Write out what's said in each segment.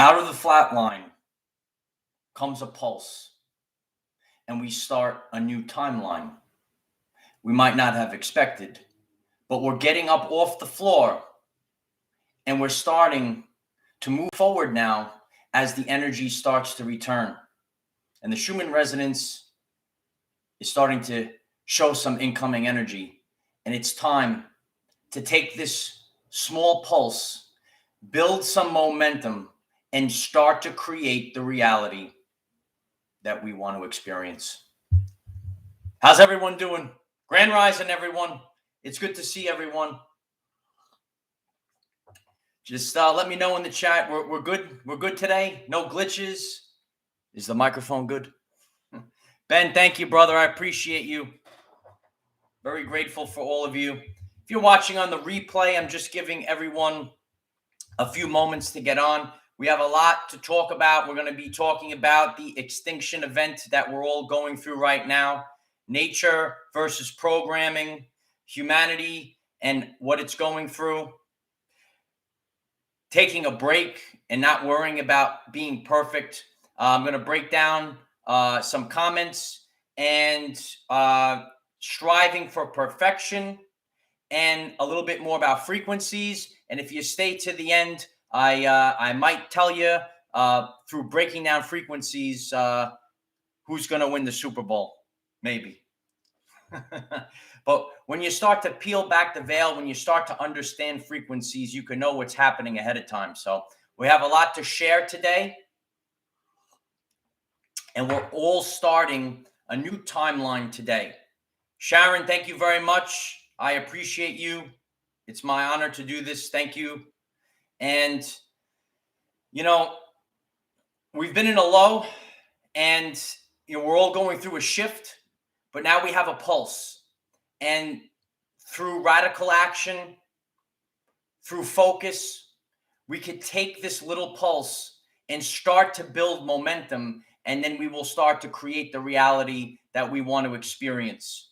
Out of the flat line comes a pulse, and we start a new timeline we might not have expected, but we're getting up off the floor and we're starting to move forward now as the energy starts to return. And the Schumann resonance is starting to show some incoming energy. And it's time to take this small pulse, build some momentum, and start to create the reality that we want to experience. How's everyone doing? Grand Rising, everyone. It's good to see everyone. Just let me know in the chat. We're good. We're good today. No glitches. Is the microphone good? Ben, thank you, brother. I appreciate you. Very grateful for all of you. If you're watching on the replay, I'm just giving everyone a few moments to get on. We have a lot to talk about. We're going to be talking about the extinction event that we're all going through right now. Nature versus programming, humanity and what it's going through. Taking a break and not worrying about being perfect. I'm going to break down some comments and striving for perfection and a little bit more about frequencies. And if you stay to the end, I might tell you through breaking down frequencies who's going to win the Super Bowl. Maybe. But when you start to peel back the veil, when you start to understand frequencies, you can know what's happening ahead of time. So we have a lot to share today. And we're all starting a new timeline today. Sharon, thank you very much. I appreciate you. It's my honor to do this. Thank you. And, you know, we've been in a low and, you know, we're all going through a shift, but now we have a pulse. And through radical action, through focus, we could take this little pulse and start to build momentum. And then we will start to create the reality that we want to experience.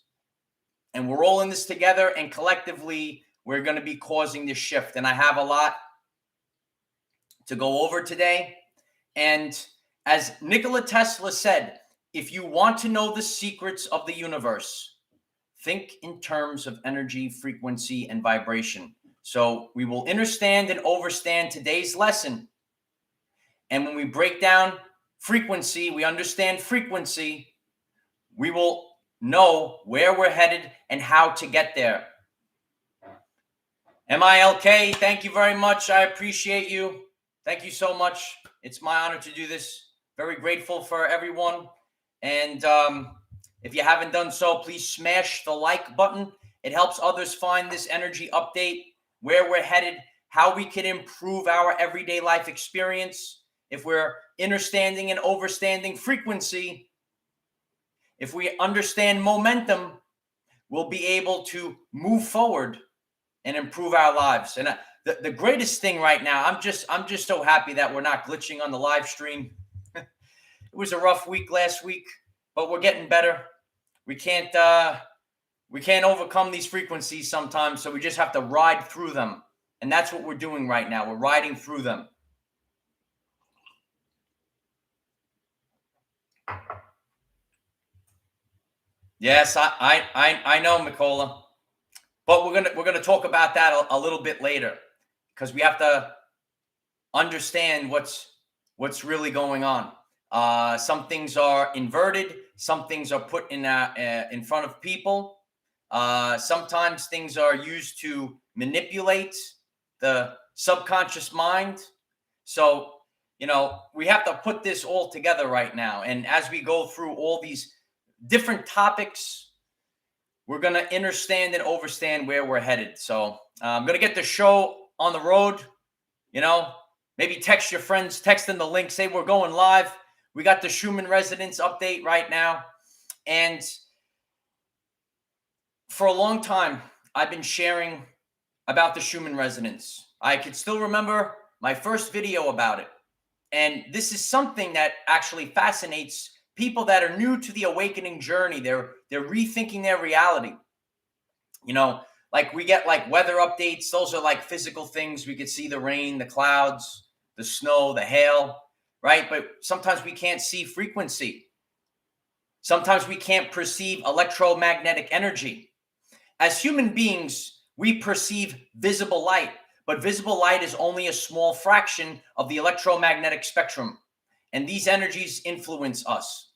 And we're all in this together, and collectively, we're going to be causing this shift. And I have a lot to go over today. And as Nikola Tesla said, if you want to know the secrets of the universe, think in terms of energy, frequency, and vibration. So we will understand and overstand today's lesson. And when we break down frequency, we understand frequency, we will know where we're headed and how to get there. MILK, thank you very much. I appreciate you. Thank you so much. It's my honor to do this. Very grateful for everyone. And if you haven't done so, please smash the like button. It helps others find this energy update, where we're headed, how we can improve our everyday life experience. If we're understanding and overstanding frequency, if we understand momentum, we'll be able to move forward and improve our lives. And the greatest thing right now, I'm just so happy that we're not glitching on the live stream. It was a rough week last week, but we're getting better. We can't overcome these frequencies sometimes, so we just have to ride through them. And that's what we're doing right now. We're riding through them. Yes, I know, Mikola. But we're gonna talk about that a little bit later, because we have to understand what's really going on. Some things are inverted. Some things are put in front of people. Sometimes things are used to manipulate the subconscious mind. So, you know, we have to put this all together right now. And as we go through all these different topics, we're going to understand and overstand where we're headed. So I'm going to get the show on the road. You know, maybe text your friends, text them the link, say we're going live. We got the Schumann Resonance update right now. And for a long time, I've been sharing about the Schumann Resonance. I could still remember my first video about it. And this is something that actually fascinates people that are new to the awakening journey. They're rethinking their reality. You know, like we get like weather updates. Those are like physical things. We could see the rain, the clouds. the snow, the hail, right? But sometimes we can't see frequency. Sometimes we can't perceive electromagnetic energy. As human beings, we perceive visible light, but visible light is only a small fraction of the electromagnetic spectrum. And these energies influence us.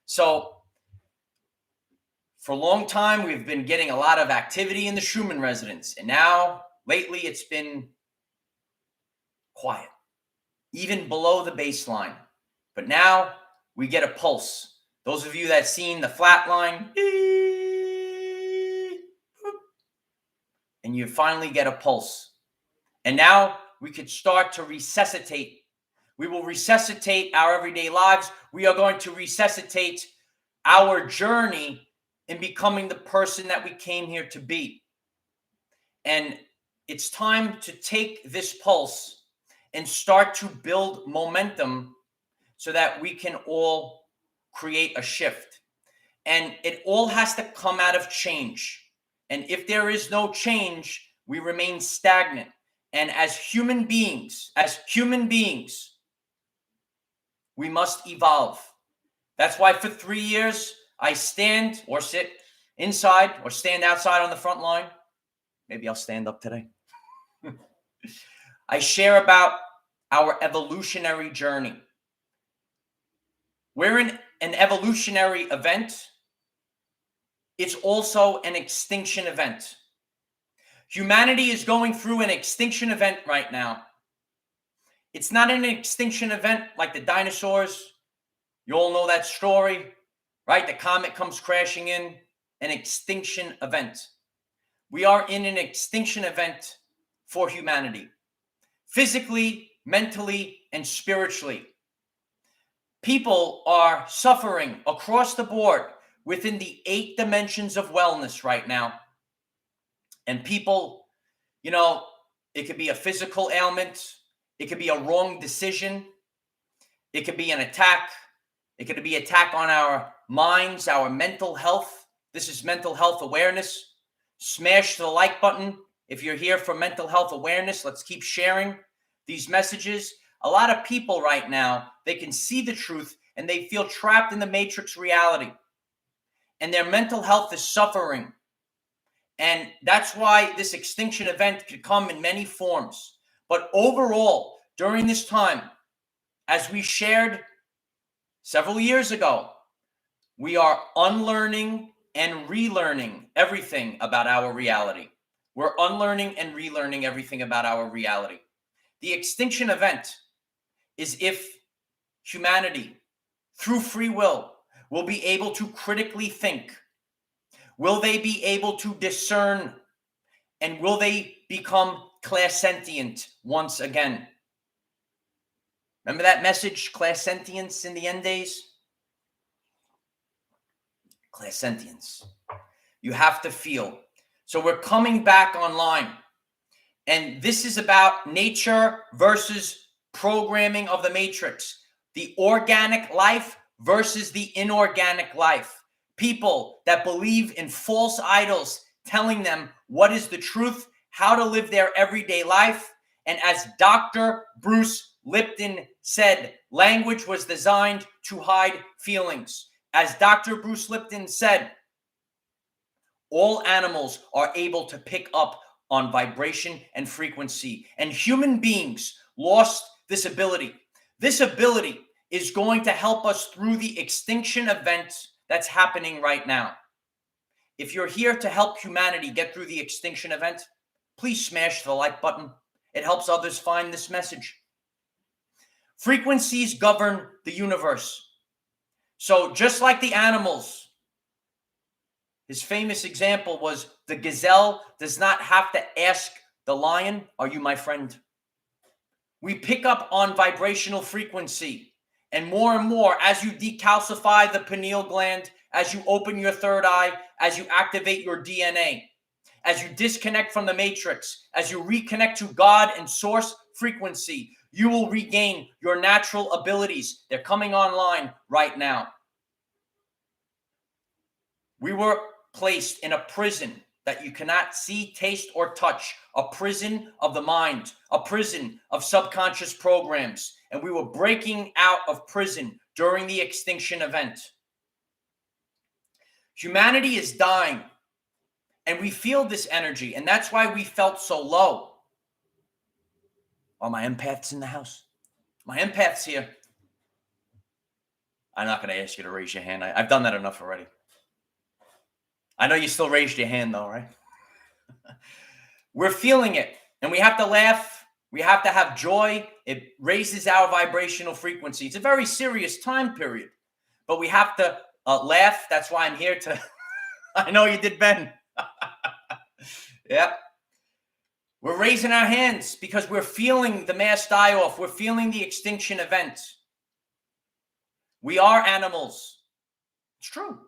So for a long time, we've been getting a lot of activity in the Schumann resonance. And now, lately, it's been quiet, even below the baseline. But now we get a pulse. Those of you that seen the flat line, and you finally get a pulse. And now we could start to resuscitate. We will resuscitate our everyday lives. We are going to resuscitate our journey in becoming the person that we came here to be. And it's time to take this pulse and start to build momentum so that we can all create a shift. And it all has to come out of change. And if there is no change, we remain stagnant. And as human beings, we must evolve. That's why for 3 years, I stand or sit inside or stand outside on the front line. Maybe I'll stand up today. I share about our evolutionary journey. We're in an evolutionary event. It's also an extinction event. Humanity is going through an extinction event right now. It's not an extinction event like the dinosaurs. You all know that story, right? The comet comes crashing in, an extinction event. We are in an extinction event for humanity, physically, mentally, and spiritually. People are suffering across the board within the 8 dimensions of wellness right now. And people, it could be a physical ailment. It could be a wrong decision. It could be an attack. It could be an attack on our minds, our mental health. This is mental health awareness. Smash the like button if you're here for mental health awareness. Let's keep sharing these messages. A lot of people right now, they can see the truth and they feel trapped in the matrix reality. And their mental health is suffering. And that's why this extinction event could come in many forms. But overall, during this time, as we shared several years ago, we are unlearning and relearning everything about our reality. We're unlearning and relearning everything about our reality. The extinction event is if humanity, through free will be able to critically think. Will they be able to discern? And will they become clairsentient once again? Remember that message, clairsentience in the end days? Clairsentience. You have to feel. So we're coming back online. And this is about nature versus programming of the matrix. The organic life versus the inorganic life. People that believe in false idols telling them what is the truth, how to live their everyday life. And as Dr. Bruce Lipton said, language was designed to hide feelings. As Dr. Bruce Lipton said, all animals are able to pick up on vibration and frequency. And human beings lost this ability. This ability is going to help us through the extinction event that's happening right now. If you're here to help humanity get through the extinction event, please smash the like button. It helps others find this message. Frequencies govern the universe. So just like the animals, his famous example was the gazelle does not have to ask the lion, "Are you my friend?" We pick up on vibrational frequency. And more, as you decalcify the pineal gland, as you open your third eye, as you activate your DNA, as you disconnect from the matrix, as you reconnect to God and source frequency, you will regain your natural abilities. They're coming online right now. We were placed in a prison that you cannot see, taste, or touch, a prison of the mind, a prison of subconscious programs. And we were breaking out of prison during the extinction event. Humanity is dying, and we feel this energy, and that's why we felt so low. Are my empaths in the house? My empaths here. I'm not going to ask you to raise your hand. I've done that enough already. I know you still raised your hand though, right? We're feeling it, and we have to laugh. We have to have joy. It raises our vibrational frequency. It's a very serious time period, but we have to laugh. That's why I'm here to. I know you did, Ben. Yep. We're raising our hands because we're feeling the mass die-off. We're feeling the extinction event. We are animals. It's true.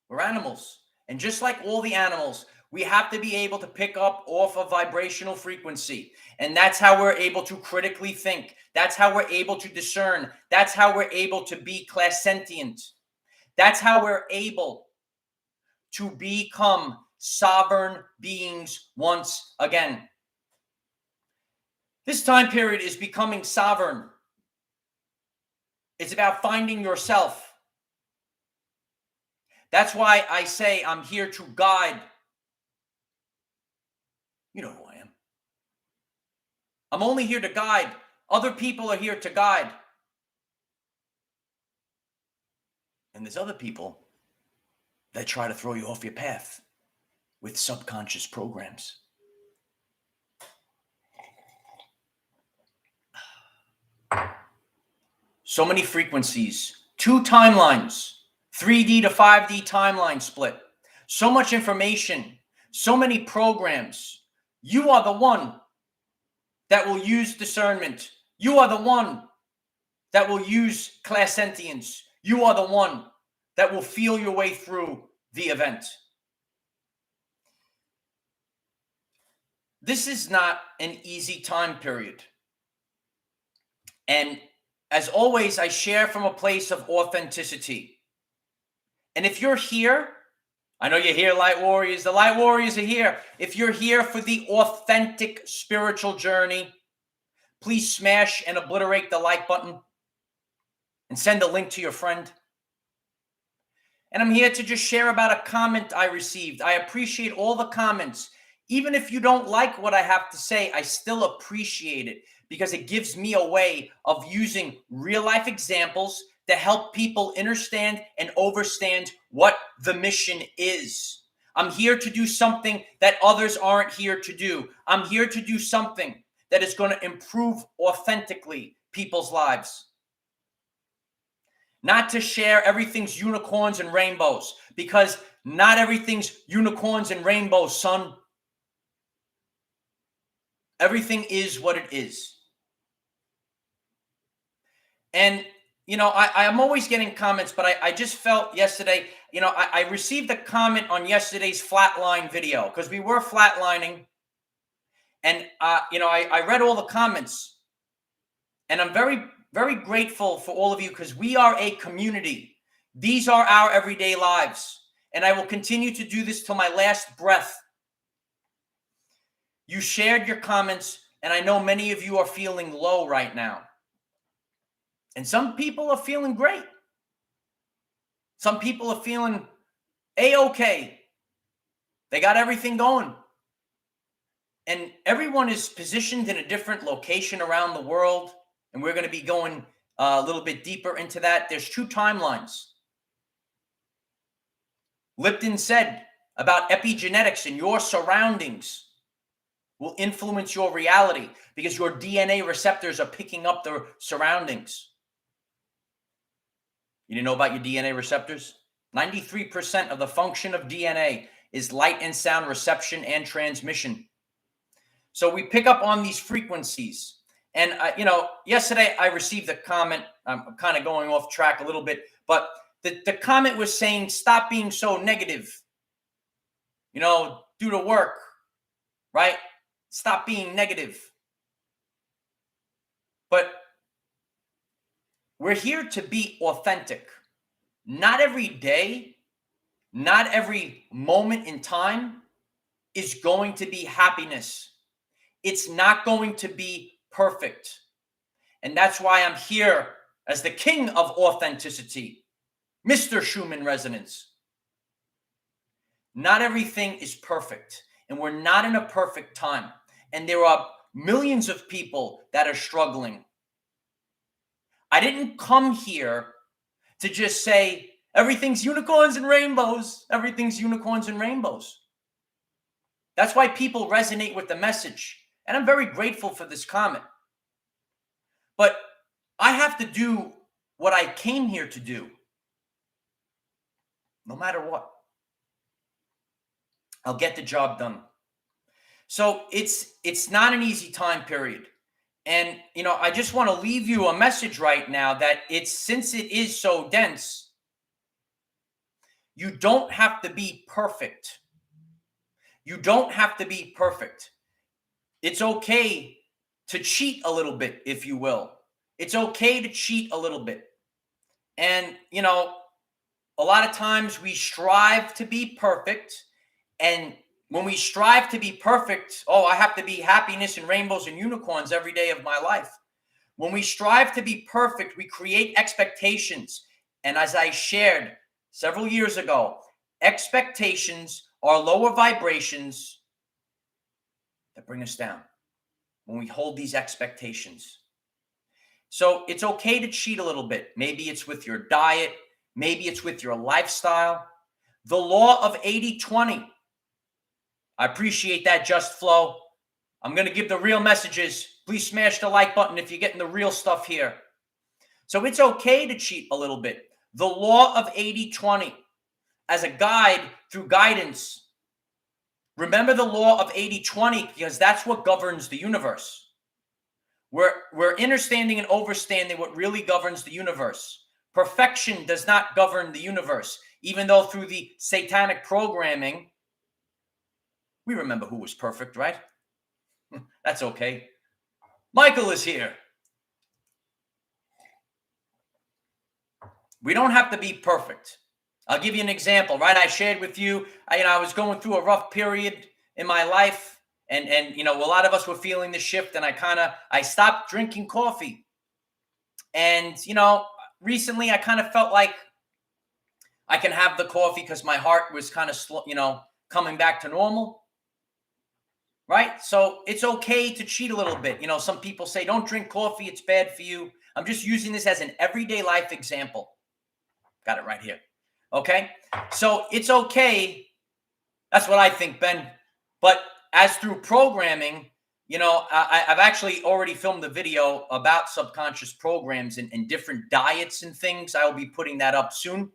We're animals. And just like all the animals, we have to be able to pick up off a vibrational frequency. And that's how we're able to critically think. That's how we're able to discern. That's how we're able to be clairsentient. That's how we're able to become sovereign beings once again. This time period is becoming sovereign. It's about finding yourself. That's why I say I'm here to guide. You know who I am. I'm only here to guide. Other people are here to guide. And there's other people that try to throw you off your path with subconscious programs. So many frequencies, 2 timelines, 3D to 5D timeline split, so much information, so many programs. You are the one that will use discernment. You are the one that will use clairsentience. You are the one that will feel your way through the event. This is not an easy time period. And as always, I share from a place of authenticity. And if you're here, I know you're here, Light Warriors. The Light Warriors are here. If you're here for the authentic spiritual journey, please smash and obliterate the like button and send a link to your friend. And I'm here to just share about a comment I received. I appreciate all the comments. Even if you don't like what I have to say, I still appreciate it because it gives me a way of using real life examples to help people understand and understand what the mission is. I'm here to do something that others aren't here to do. I'm here to do something that is going to improve authentically people's lives. Not to share everything's unicorns and rainbows, because not everything's unicorns and rainbows, son. Everything is what it is. And, you know, I'm always getting comments, but I just felt yesterday, you know, I received a comment on yesterday's flatline video because we were flatlining. And, you know, I read all the comments, and I'm very, very grateful for all of you because we are a community. These are our everyday lives. And I will continue to do this till my last breath. You shared your comments, and I know many of you are feeling low right now. And some people are feeling great. Some people are feeling A-okay. They got everything going. And everyone is positioned in a different location around the world. And we're going to be going a little bit deeper into that. There's 2 timelines. Lipton said about epigenetics and your surroundings will influence your reality because your DNA receptors are picking up the surroundings. You didn't know about your DNA receptors? 93% of the function of DNA is light and sound reception and transmission. So we pick up on these frequencies. And, you know, yesterday I received a comment. I'm kind of going off track a little bit, but the comment was saying, stop being so negative. You know, do the work, right? Stop being negative. But we're here to be authentic. Not every day, not every moment in time is going to be happiness. It's not going to be perfect. And that's why I'm here as the king of authenticity, Mr. Schumann Resonance. Not everything is perfect, and we're not in a perfect time. And there are millions of people that are struggling. I didn't come here to just say, everything's unicorns and rainbows. Everything's unicorns and rainbows. That's why people resonate with the message. And I'm very grateful for this comment. But I have to do what I came here to do, no matter what. I'll get the job done. So it's not an easy time period. And, I just want to leave you a message right now that since it is so dense, you don't have to be perfect. You don't have to be perfect. It's okay to cheat a little bit, if you will. It's okay to cheat a little bit. And, a lot of times we strive to be perfect. And when we strive to be perfect, I have to be happiness and rainbows and unicorns every day of my life. When we strive to be perfect, we create expectations. And as I shared several years ago, expectations are lower vibrations that bring us down when we hold these expectations. So it's okay to cheat a little bit. Maybe it's with your diet. Maybe it's with your lifestyle. The law of 80-20. I appreciate that, Just Flow. I'm going to give the real messages. Please smash the like button if you're getting the real stuff here. So it's okay to cheat a little bit. The law of 80-20 as a guide through guidance. Remember the law of 80-20 because that's what governs the universe. We're understanding and overstanding what really governs the universe. Perfection does not govern the universe, even though through the satanic programming, we remember who was perfect, right? That's okay. Michael is here. We don't have to be perfect. I'll give you an example, right? I shared with you, I was going through a rough period in my life. And a lot of us were feeling the shift, and I stopped drinking coffee. And, recently I kind of felt like I can have the coffee because my heart was kind of slow, coming back to normal. Right? So it's okay to cheat a little bit. Some people say, don't drink coffee. It's bad for you. I'm just using this as an everyday life example. Got it right here. Okay. So it's okay. That's what I think, Ben. But as through programming, I've actually already filmed a video about subconscious programs and different diets and things. I will be putting that up soon.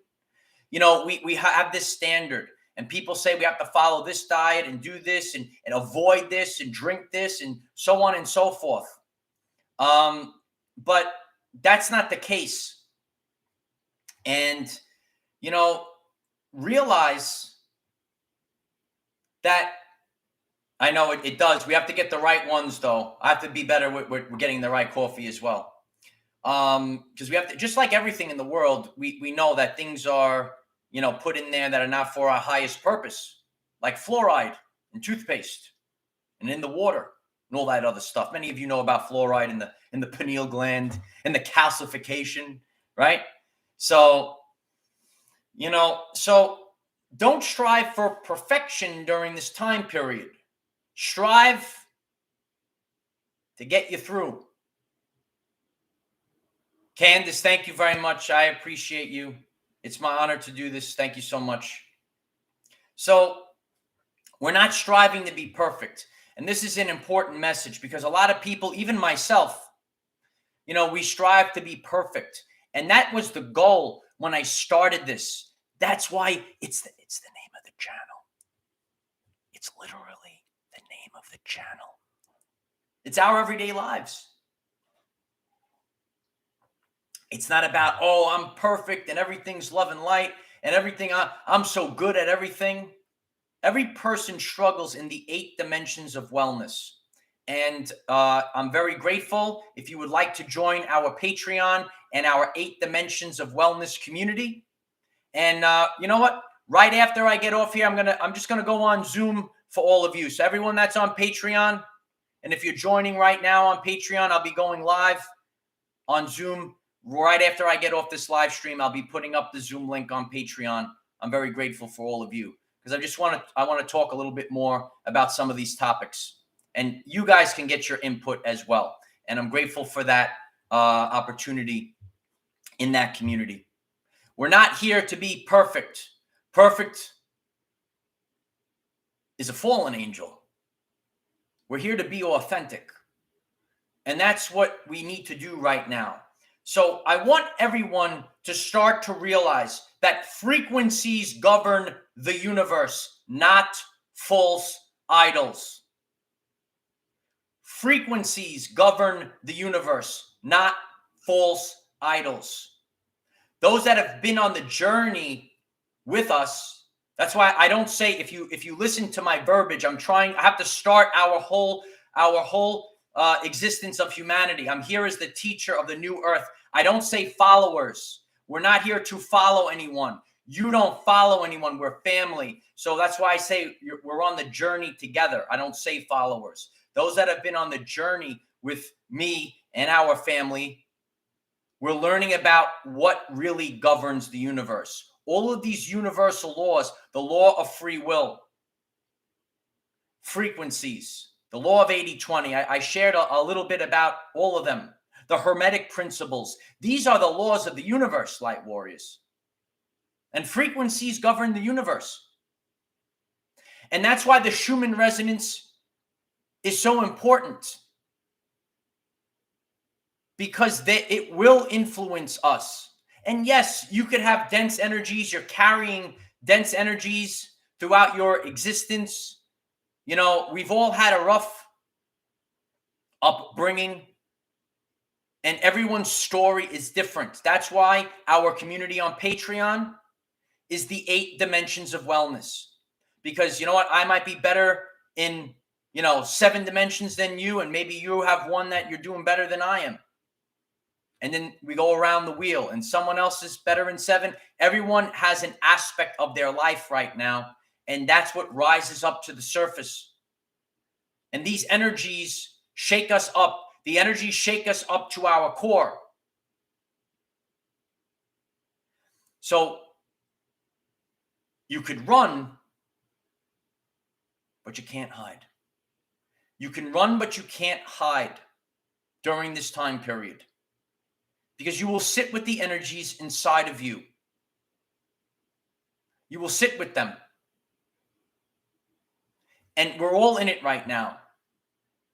We have this standard, and people say we have to follow this diet and do this and avoid this and drink this and so on and so forth. But that's not the case. And, realize that I know it does. We have to get the right ones, though. I have to be better with getting the right coffee as well. Because we have to, just like everything in the world, we know that things are, put in there that are not for our highest purpose, like fluoride in toothpaste and in the water and all that other stuff. Many of you know about fluoride in the pineal gland and the calcification, right? So, so don't strive for perfection during this time period. Strive to get you through. Candace, thank you very much. I appreciate you. It's my honor to do this. Thank you so much. So we're not striving to be perfect. And this is an important message because a lot of people, even myself, we strive to be perfect. And that was the goal when I started this. That's why it's the name of the channel. It's literally the name of the channel. It's our everyday lives. It's not about, I'm perfect and everything's love and light and everything. I'm so good at everything. Every person struggles in the 8 dimensions of wellness. And I'm very grateful if you would like to join our Patreon and our 8 dimensions of wellness community. And you know what? Right after I get off here, I'm just gonna go on Zoom for all of you. So everyone that's on Patreon, and if you're joining right now on Patreon, I'll be going live on Zoom right after I get off this live stream. I'll be putting up the Zoom link on Patreon. I'm very grateful for all of you because I want to talk a little bit more about some of these topics, and you guys can get your input as well. And I'm grateful for that opportunity in that community. We're not here to be perfect. Perfect is a fallen angel. We're here to be authentic. And that's what we need to do right now. So I want everyone to start to realize that frequencies govern the universe, not false idols. Frequencies govern the universe, not false idols. Those that have been on the journey with us, that's why I don't say, if you listen to my verbiage, I have to start our whole existence of humanity. I'm here as the teacher of the new earth. I don't say followers. We're not here to follow anyone. You don't follow anyone. We're family. So that's why I say we're on the journey together. I don't say followers. Those that have been on the journey with me and our family, we're learning about what really governs the universe. All of these universal laws, the law of free will, frequencies, the law of 80-20. I shared a little bit about all of them. The Hermetic principles. These are the laws of the universe, light warriors. And frequencies govern the universe. And that's why the Schumann resonance is so important. Because it will influence us. And yes, you could have dense energies. You're carrying dense energies throughout your existence. You know, we've all had a rough upbringing. And everyone's story is different. That's why our community on Patreon is the 8 dimensions of wellness. Because you know what? I might be better in, 7 dimensions than you. And maybe you have one that you're doing better than I am. And then we go around the wheel and someone else is better in 7. Everyone has an aspect of their life right now. And that's what rises up to the surface. And these energies shake us up. The energies shake us up to our core. So you could run, but you can't hide. You can run, but you can't hide during this time period. Because you will sit with the energies inside of you. You will sit with them. And we're all in it right now.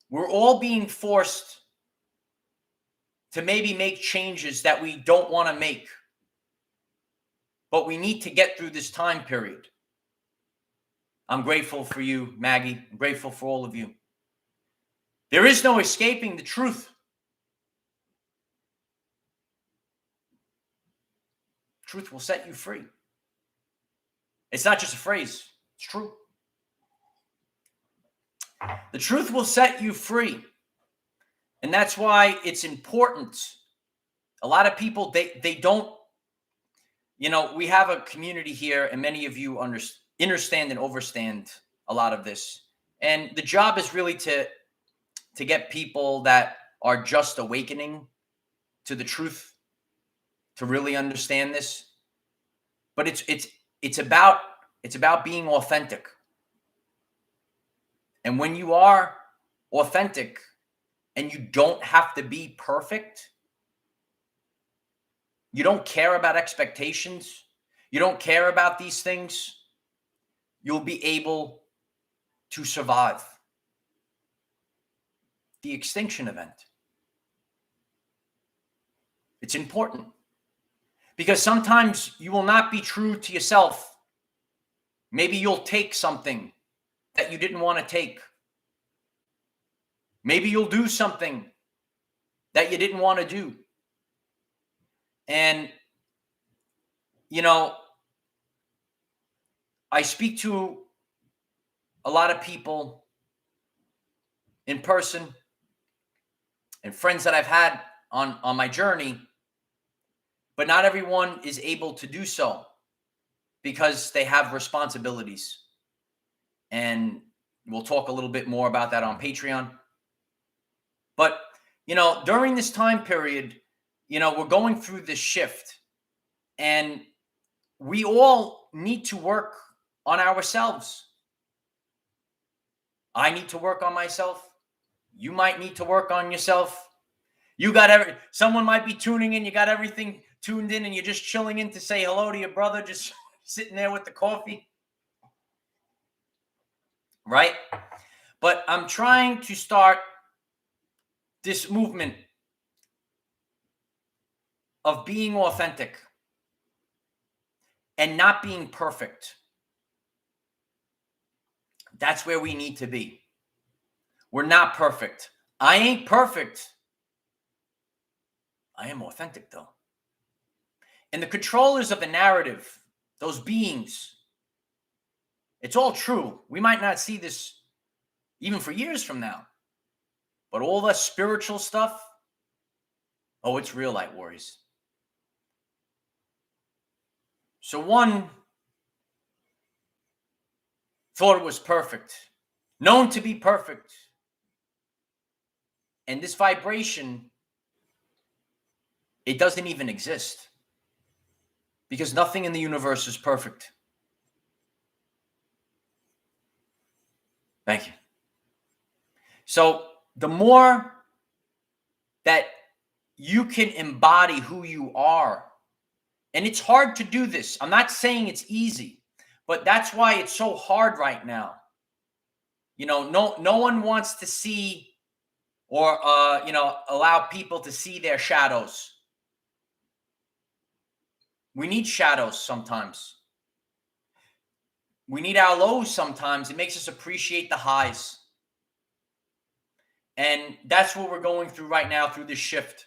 We're all being forced to maybe make changes that we don't want to make. But we need to get through this time period. I'm grateful for you, Maggie. I'm grateful for all of you. There is no escaping the truth. Truth will set you free. It's not just a phrase. It's true. The truth will set you free. And that's why it's important. A lot of people, they don't, we have a community here and many of you understand and overstand a lot of this. And the job is really to get people that are just awakening to the truth to really understand this. But it's about being authentic. And when you are authentic and you don't have to be perfect, you don't care about expectations, you don't care about these things, you'll be able to survive the extinction event. It's important because sometimes you will not be true to yourself. Maybe you'll take something that you didn't want to take. Maybe you'll do something that you didn't want to do. And, I speak to a lot of people in person and friends that I've had on my journey, but not everyone is able to do so because they have responsibilities. And We'll talk a little bit more about that on Patreon. But, during this time period, we're going through this shift, and we all need to work on ourselves. I need to work on myself. You might need to work on yourself. Someone might be tuning in. You got everything tuned in and you're just chilling in to say hello to your brother, just sitting there with the coffee. Right? But I'm trying to start this movement of being authentic and not being perfect. That's where we need to be. We're not perfect. I ain't perfect. I am authentic, though. And the controllers of the narrative, those beings, it's all true. We might not see this even for years from now. But all the spiritual stuff, oh, it's real, Light Warriors. So one thought it was perfect, known to be perfect. And this vibration, it doesn't even exist. Because nothing in the universe is perfect. Thank you. So the more that you can embody who you are, and it's hard to do this. I'm not saying it's easy, but that's why it's so hard right now. No one wants to see or allow people to see their shadows. We need shadows sometimes. We need our lows sometimes. It makes us appreciate the highs. And that's what we're going through right now through this shift.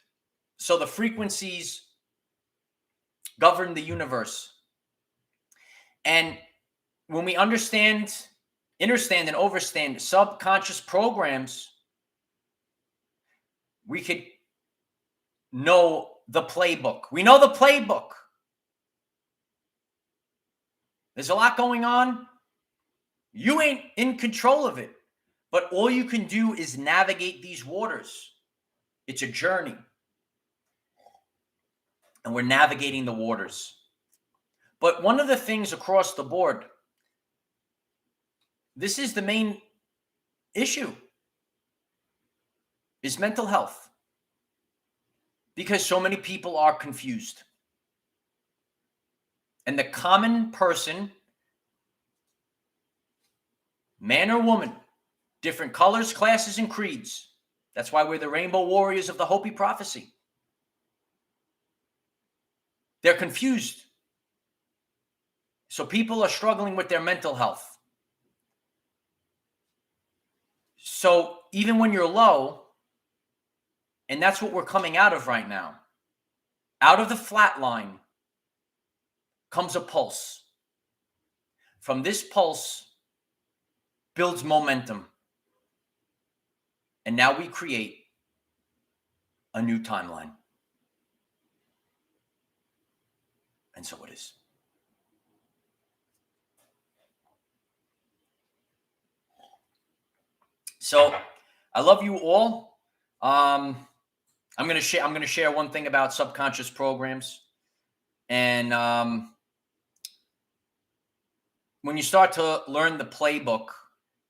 So the frequencies govern the universe. And when we understand and overstand subconscious programs, we could know the playbook. We know the playbook. There's a lot going on. You ain't in control of it. But all you can do is navigate these waters. It's a journey. And we're navigating the waters. But one of the things across the board, this is the main issue, is mental health. Because so many people are confused. And the common person, man or woman, different colors, classes, and creeds. That's why we're the Rainbow Warriors of the Hopi Prophecy. They're confused. So people are struggling with their mental health. So even when you're low, and that's what we're coming out of right now, out of the flat line comes a pulse. From this pulse builds momentum. And now we create a new timeline. And so it is. So I love you all. I'm going to share one thing about subconscious programs. And when you start to learn the playbook,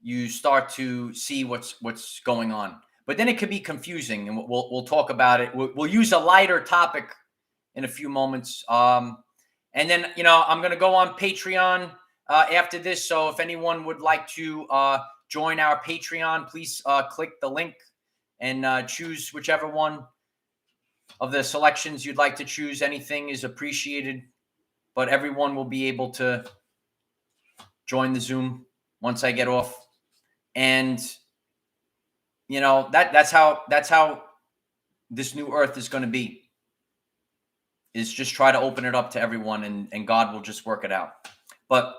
you start to see what's going on. But then it could be confusing, and we'll talk about it. We'll use a lighter topic in a few moments. And then, I'm going to go on Patreon after this. So if anyone would like to join our Patreon, please click the link and choose whichever one of the selections you'd like to choose. Anything is appreciated, but everyone will be able to join the Zoom once I get off. And that's how this new earth is going to be, is just try to open it up to everyone, and God will just work it out. But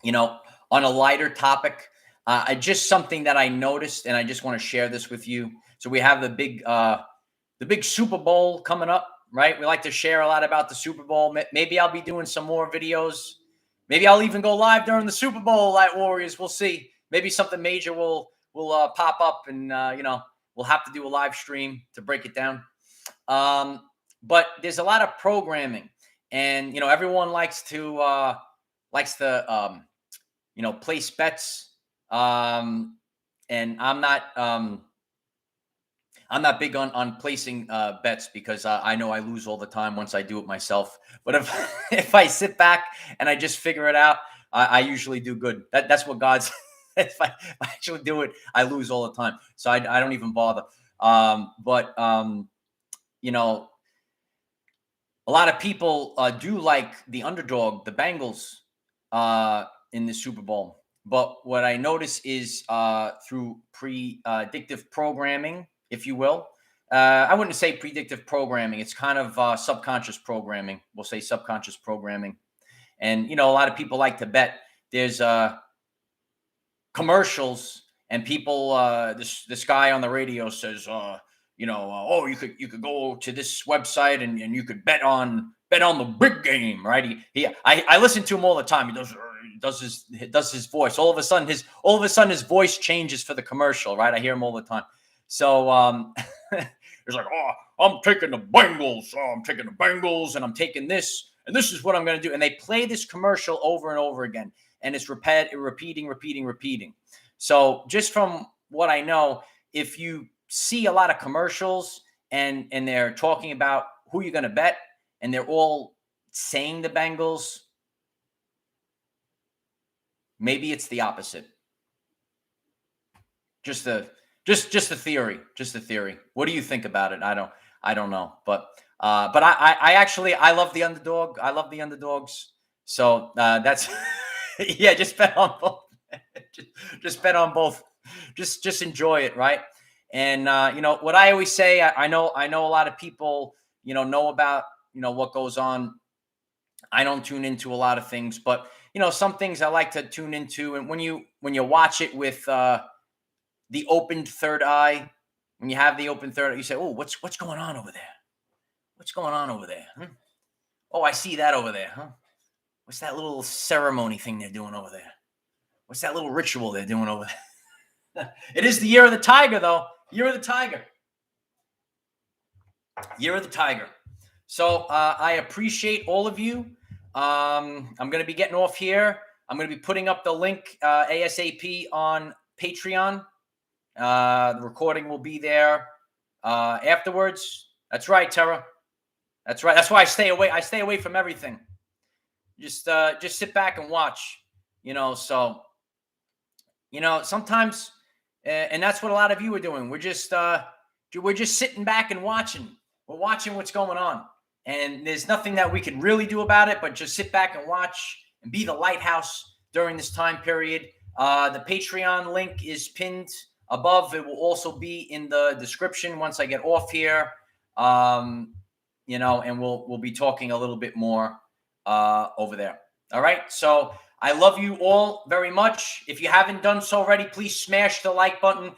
on a lighter topic, just something that I noticed, and I just want to share this with you. So we have the big Super Bowl coming up, right? We like to share a lot about the Super Bowl. Maybe I'll be doing some more videos. Maybe I'll even go live during the Super Bowl, Light Warriors. We'll see. maybe something major will pop up, and we'll have to do a live stream to break it down. But there's a lot of programming, and everyone likes to place bets. And I'm not big on placing bets, because I know I lose all the time once I do it myself. But if if I sit back and I just figure it out, I usually do good. That's what God's. If I actually do it, I lose all the time, so I don't even bother. But a lot of people do like the underdog, the Bengals, in the Super Bowl. But what I notice is through predictive programming, if you will. I wouldn't say predictive programming. It's kind of subconscious programming. We'll say subconscious programming. And, a lot of people like to bet. There's commercials, and people, this guy on the radio says, oh, you could go to this website and you could bet on the big game, right? I listen to him all the time. He does his voice. All of a sudden his voice changes for the commercial, right? I hear him all the time. So he's like, oh, I'm taking the Bengals. Oh, I'm taking the Bengals, and I'm taking this, and this is what I'm going to do. And they play this commercial over and over again, and it's repeating. So just from what I know, if you see a lot of commercials and they're talking about who you're going to bet, and they're all saying the Bengals, maybe it's the opposite. Just a theory. What do you think about it? I don't know, but I actually love the underdog. I love the underdogs. So that's yeah. Just bet on both. just bet on both. Just enjoy it, right? And what I always say. I know a lot of people know about what goes on. I don't tune into a lot of things, but some things I like to tune into. And when you watch it with the opened third eye, when you have the open third eye, you say, oh, what's going on over there? What's going on over there? Huh? Oh, I see that over there. Huh? What's that little ceremony thing they're doing over there? What's that little ritual they're doing over there? It is the year of the tiger, though. Year of the tiger. Year of the tiger. So I appreciate all of you. I'm going to be getting off here. I'm going to be putting up the link ASAP on Patreon. The recording will be there afterwards. That's right, Tara. That's right. That's why I stay away. I stay away from everything. Just sit back and watch. So sometimes, and that's what a lot of you are doing. We're just sitting back and watching. We're watching what's going on, and there's nothing that we can really do about it, but just sit back and watch and be the lighthouse during this time period. The Patreon link is pinned above. It will also be in the description once I get off here. And we'll be talking a little bit more over there. All right. So I love you all very much. If you haven't done so already, please smash the like button.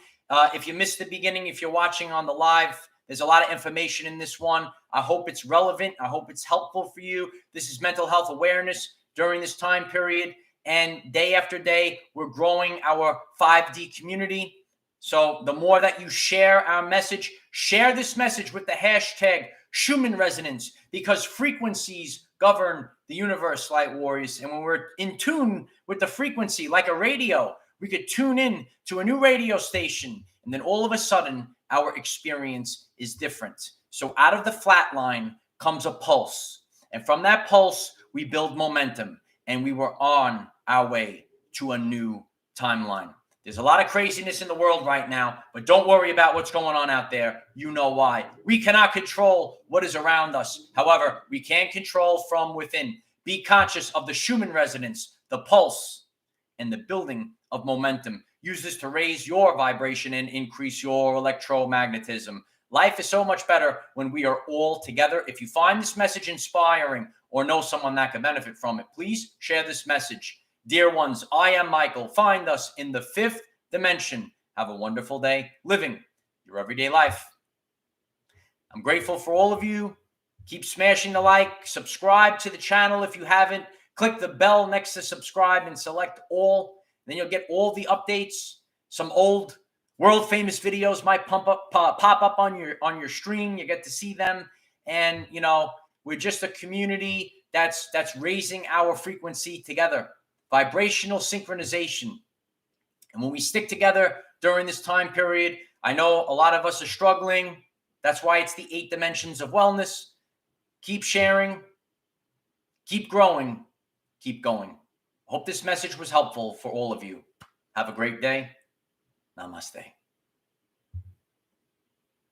If you missed the beginning, if you're watching on the live, there's a lot of information in this one. I hope it's relevant. I hope it's helpful for you. This is mental health awareness during this time period. And day after day, we're growing our 5D community. So the more that you share our message, share this message with the hashtag Schumann Resonance, because frequencies govern the universe, light warriors. And when we're in tune with the frequency, like a radio, we could tune in to a new radio station, and then all of a sudden, our experience is different. So out of the flat line comes a pulse. And from that pulse, we build momentum. And we were on our way to a new timeline. There's a lot of craziness in the world right now, but don't worry about what's going on out there. You know why. We cannot control what is around us. However, we can control from within. Be conscious of the Schumann resonance, the pulse, and the building of momentum. Use this to raise your vibration and increase your electromagnetism. Life is so much better when we are all together. If you find this message inspiring or know someone that could benefit from it, please share this message. Dear ones, I am Michael. Find us in the 5th dimension. Have a wonderful day living your everyday life. I'm grateful for all of you. Keep smashing the like. Subscribe to the channel if you haven't. Click the bell next to subscribe and select all. Then you'll get all the updates. Some old world famous videos might pop up on your stream. You get to see them. And, you know, we're just a community that's raising our frequency together. Vibrational synchronization. And when we stick together during this time period, I know a lot of us are struggling. That's why it's the 8 dimensions of wellness. Keep sharing, keep growing, keep going. Hope this message was helpful for all of you. Have a great day. Namaste.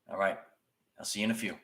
All right. I'll see you in a few.